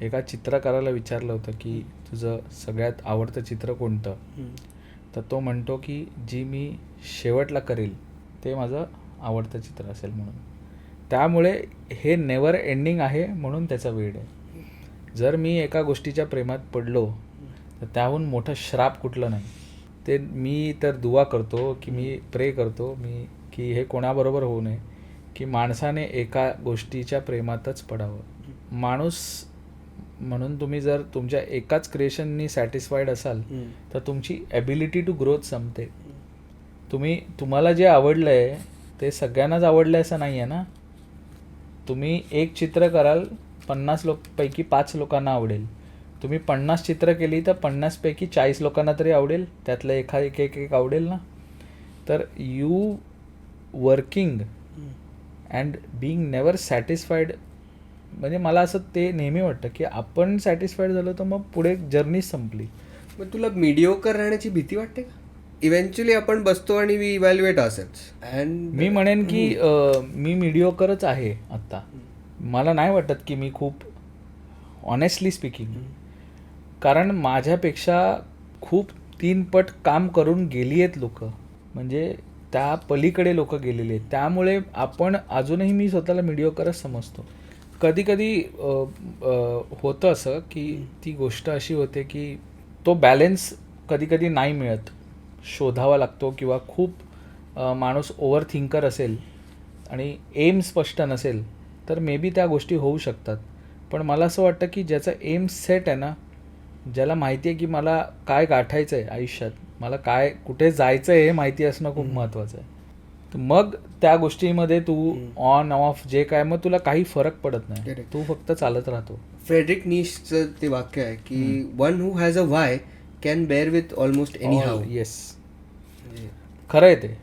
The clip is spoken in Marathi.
एका चित्रकाराला विचारलं होतं की तुझं सगळ्यात आवडतं चित्र कोणतं, तर तो म्हणतो की जी मी शेवटला करेल ते माझं आवडतं चित्र असेल म्हणून. त्यामुळे हे नेवर एंडिंग आहे म्हणून त्याचा वेळ आहे. जर मी एका गोष्टीच्या प्रेमात पडलो तर त्याहून मोठं श्राप कुठलं नाही. ते मी तर दुआ करतो की मी प्रे करतो की हे कोणाबरोबर होऊ नये, की माणसाने एका गोष्टीच्या प्रेमातच पडावं. माणूस म्हणून तुम्ही जर तुमच्या एकाच क्रिएशननी सॅटिस्फाईड असाल तर तुमची ॲबिलिटी टू ग्रोथ संपते. तुम्हाला जे आवडलं आहे ते सगळ्यांनाच आवडलं आहे असं नाही आहे ना. तुम्ही एक चित्र कराल 50 पैकी 5 लोकांना आवडेल. तुम्ही 50 चित्र केली तर 50 पैकी 40 लोकांना तरी आवडेल, त्यातलं एक आवडेल ना. तर you working and being never satisfied, म्हणजे मला असं ते नेहमी वाटतं की आपण सॅटिस्फाईड झालो तर मग पुढे जर्नी संपली. मग तुला मीडिओकर राहण्याची भीती वाटते का? इव्हेंच्युअली आपण बसतो आणि वी इव्हॅल्युएट असेट्स अँड मी म्हणेन की मी मीडिओकरच आहे आत्ता. मला नाही वाटत की मी खूप ऑनेस्टली स्पीकिंग, कारण माझ्यापेक्षा खूप 3 पट काम करून गेली आहेत लोक, म्हणजे त्या पलीकडे लोक गेलेले आहेत. त्यामुळे आपण अजूनही मी स्वतःला मीडिओकरच समजतो. कधी कधी होतं असं की ती गोष्ट अशी होते की तो बॅलेन्स कधी कधी नाही मिळत, शोधावा लागतो. किंवा खूप माणूस ओव्हर थिंकर असेल आणि एम स्पष्ट नसेल तर मे बी त्या गोष्टी होऊ शकतात. पण मला असं वाटतं की ज्याचा एम सेट आहे ना, ज्याला माहिती आहे की मला काय गाठायचं आहे आयुष्यात, मला काय कुठे जायचं आहे हे माहिती असणं खूप महत्त्वाचं आहे. तर मग त्या गोष्टीमध्ये तू ऑन ऑफ जे काय, मग तुला काही फरक पडत नाही, तू फक्त चालत राहतो. फ्रेडरिक नीशचं ते वाक्य आहे की one who has a why can bear with almost any how. Yes, खरं आहे ते.